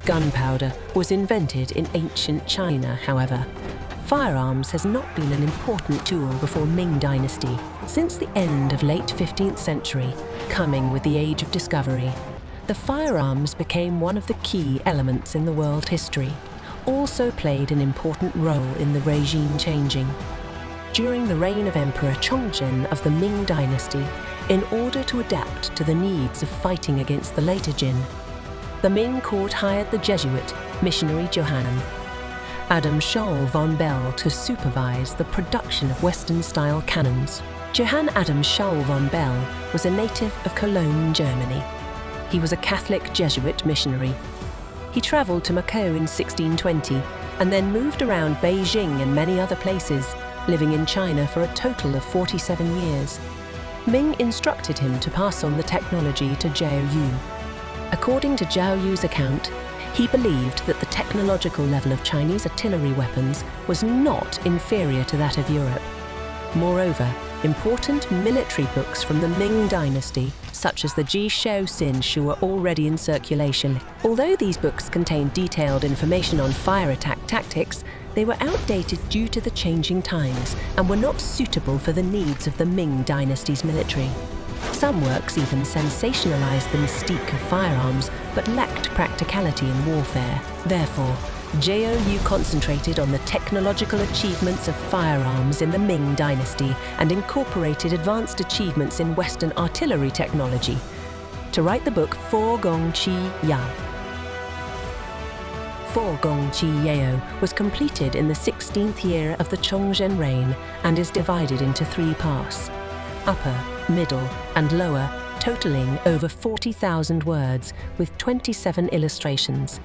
Gunpowder was invented in ancient China, however. Firearms has not been an important tool before Ming Dynasty since the end of late 15th century, coming with the Age of Discovery. The firearms became one of the key elements in the world history, also played an important role in the regime changing. During the reign of Emperor Chongzhen of the Ming Dynasty, in order to adapt to the needs of fighting against the later Jin, the Ming court hired the Jesuit missionary Johann Adam Scholl von Bell to supervise the production of Western-style cannons. Johann Adam Scholl von Bell was a native of Cologne, Germany. He was a Catholic Jesuit missionary. He traveled to Macau in 1620 and then moved around Beijing and many other places, living in China for a total of 47 years. Ming instructed him to pass on the technology to Zhao Yu. According to Zhao Yu's account, he believed that the technological level of Chinese artillery weapons was not inferior to that of Europe. Moreover, important military books from the Ming Dynasty, such as the Ji Shao Xin Shu, were already in circulation. Although these books contained detailed information on fire attack tactics, they were outdated due to the changing times and were not suitable for the needs of the Ming Dynasty's military. Some works even sensationalized the mystique of firearms, but lacked practicality in warfare. Therefore, Zhao Yu concentrated on the technological achievements of firearms in the Ming Dynasty and incorporated advanced achievements in Western artillery technology to write the book火攻挈要.火攻挈要was completed in the 16th year of the Chongzhen reign and is divided into 3 parts: upper, middle, and lower, totaling over 40,000 words with 27 illustrations.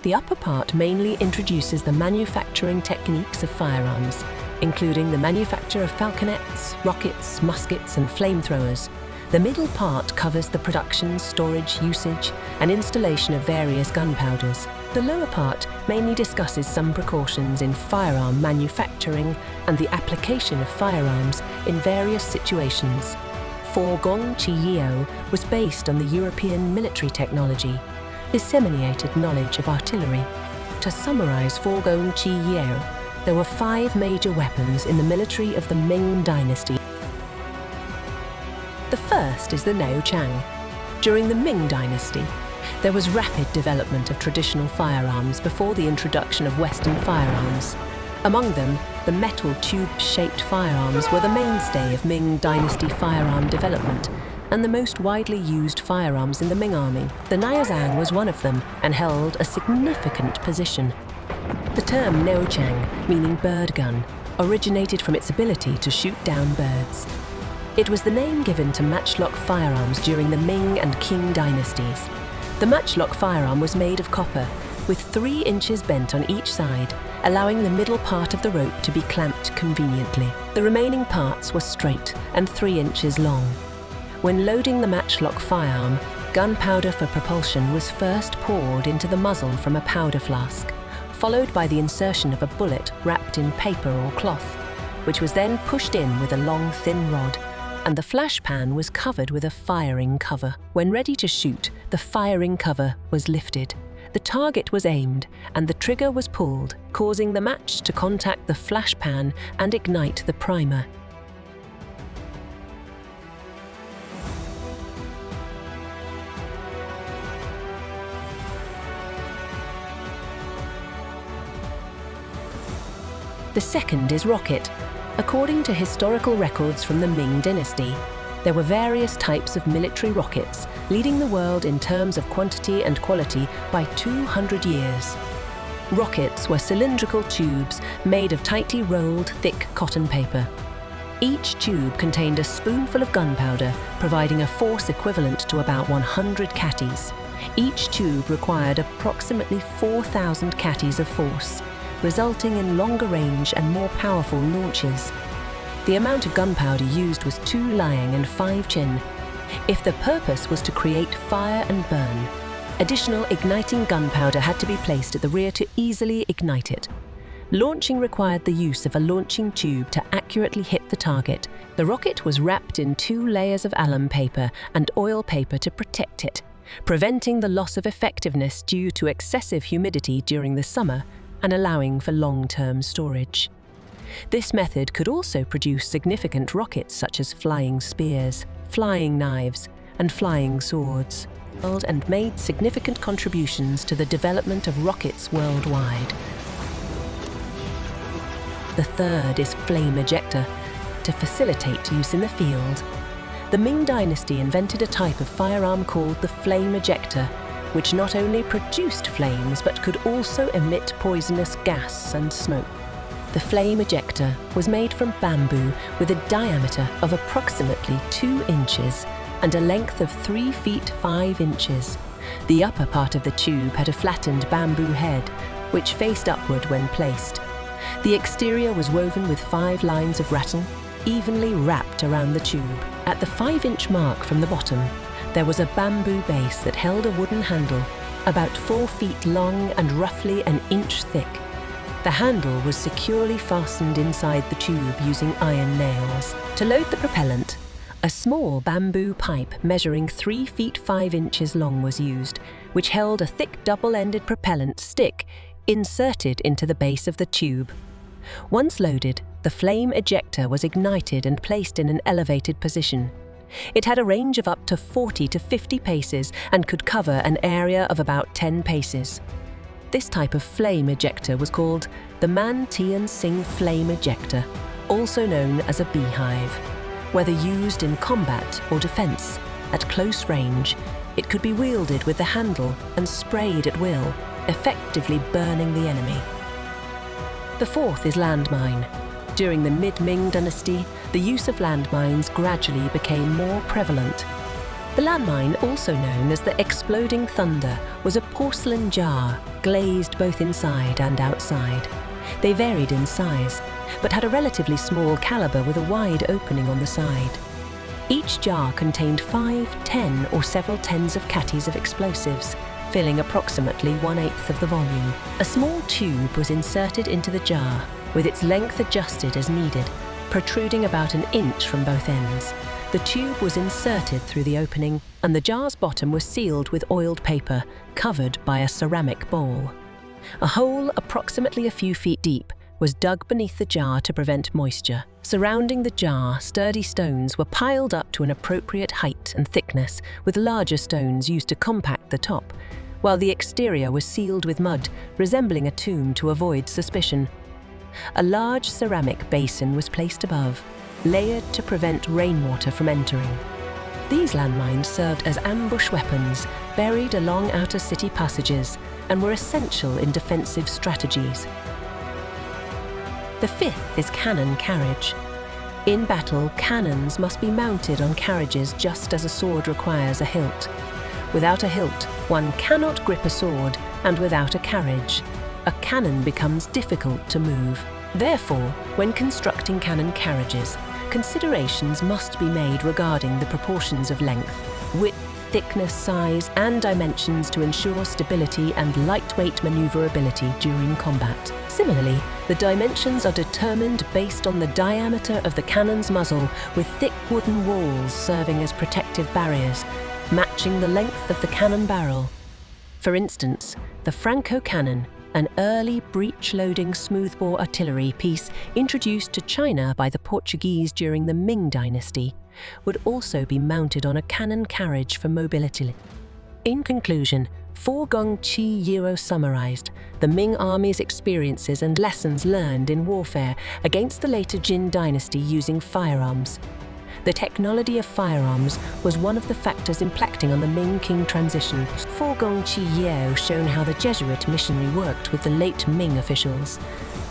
The upper part mainly introduces the manufacturing techniques of firearms, including the manufacture of falconets, rockets, muskets, and flamethrowers. The middle part covers the production, storage, usage, and installation of various gunpowders. The lower part mainly discusses some precautions in firearm manufacturing and the application of firearms in various situations.火攻挈要was based on the European military technology, disseminated knowledge of artillery. To summarize火攻挈要, there were 5 major weapons in the military of the Ming Dynasty. The first is the Nao Chang. During the Ming Dynasty, there was rapid development of traditional firearms before the introduction of Western firearms. Among them, the metal tube-shaped firearms were the mainstay of Ming Dynasty firearm development and the most widely used firearms in the Ming army. The Naozhang was one of them and held a significant position. The term Nao Chang, meaning bird gun, originated from its ability to shoot down birds. It was the name given to matchlock firearms during the Ming and Qing dynasties. The matchlock firearm was made of copper, with 3 inches bent on each side, allowing the middle part of the rope to be clamped conveniently. The remaining parts were straight and 3 inches long. When loading the matchlock firearm, gunpowder for propulsion was first poured into the muzzle from a powder flask, followed by the insertion of a bullet wrapped in paper or cloth, which was then pushed in with a long, thin rod, and the flash pan was covered with a firing cover. When ready to shoot, the firing cover was lifted. The target was aimed, and the trigger was pulled, causing the match to contact the flash pan and ignite the primer. The second is rocket. According to historical records from the Ming Dynasty, there were various types of military rockets, leading the world in terms of quantity and quality by 200 years. Rockets were cylindrical tubes made of tightly rolled, thick cotton paper. Each tube contained a spoonful of gunpowder, providing a force equivalent to about 100 catties. Each tube required approximately 4,000 catties of force, resulting in longer range and more powerful launches. The amount of gunpowder used was 2 liang and 5 chin. If the purpose was to create fire and burn, additional igniting gunpowder had to be placed at the rear to easily ignite it. Launching required the use of a launching tube to accurately hit the target. The rocket was wrapped in 2 layers of alum paper and oil paper to protect it. preventing the loss of effectiveness due to excessive humidity during the summer and allowing for long-term storage. This method could also produce significant rockets such as flying spears, flying knives, and flying swords, and made significant contributions to the development of rockets worldwide. The third is flame ejector, to facilitate use in the field. The Ming Dynasty invented a type of firearm called the flame ejector, which not only produced flames but could also emit poisonous gas and smoke. The flame ejector was made from bamboo with a diameter of approximately 2 inches and a length of 3 feet 5 inches. The upper part of the tube had a flattened bamboo head, which faced upward when placed. The exterior was woven with 5 lines of rattan, evenly wrapped around the tube. At the 5-inch mark from the bottom, there was a bamboo base that held a wooden handle, about 4 feet long and roughly an inch thick. The handle was securely fastened inside the tube using iron nails. To load the propellant, a small bamboo pipe measuring 3 feet 5 inches long was used, which held a thick double-ended propellant stick inserted into the base of the tube. Once loaded, the flame ejector was ignited and placed in an elevated position. It had a range of up to 40 to 50 paces and could cover an area of about 10 paces. This type of flame ejector was called the Man Tian Sing flame ejector, also known as a beehive. Whether used in combat or defense, at close range, it could be wielded with the handle and sprayed at will, effectively burning the enemy. The fourth is landmine. During the mid-Ming Dynasty, the use of landmines gradually became more prevalent. The landmine, also known as the exploding thunder, was a porcelain jar, glazed both inside and outside. They varied in size, but had a relatively small caliber with a wide opening on the side. Each jar contained 5, 10, or several tens of catties of explosives, filling approximately 1/8 of the volume. A small tube was inserted into the jar, with its length adjusted as needed, protruding about an inch from both ends. The tube was inserted through the opening, and the jar's bottom was sealed with oiled paper, covered by a ceramic bowl. A hole approximately a few feet deep was dug beneath the jar to prevent moisture. Surrounding the jar, sturdy stones were piled up to an appropriate height and thickness, with larger stones used to compact the top, while the exterior was sealed with mud, resembling a tomb to avoid suspicion. A large ceramic basin was placed above, layered to prevent rainwater from entering. These landmines served as ambush weapons, buried along outer city passages, and were essential in defensive strategies. The fifth is cannon carriage. In battle, cannons must be mounted on carriages just as a sword requires a hilt. Without a hilt, one cannot grip a sword, and without a carriage, a cannon becomes difficult to move. Therefore, when constructing cannon carriages, considerations must be made regarding the proportions of length, width, thickness, size, and dimensions to ensure stability and lightweight maneuverability during combat. Similarly, the dimensions are determined based on the diameter of the cannon's muzzle, with thick wooden walls serving as protective barriers, matching the length of the cannon barrel. For instance, the Franco cannon, an early breech-loading smoothbore artillery piece introduced to China by the Portuguese during the Ming Dynasty, would also be mounted on a cannon carriage for mobility. In conclusion,火攻挈要summarized the Ming army's experiences and lessons learned in warfare against the later Jin dynasty using firearms. The technology of firearms was one of the factors impacting on the Ming-Qing transition.火攻挈要shown how the Jesuit missionary worked with the late Ming officials,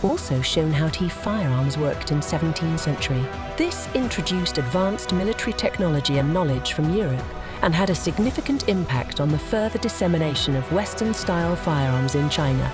also shown how firearms worked in 17th century. This introduced advanced military technology and knowledge from Europe, and had a significant impact on the further dissemination of Western-style firearms in China.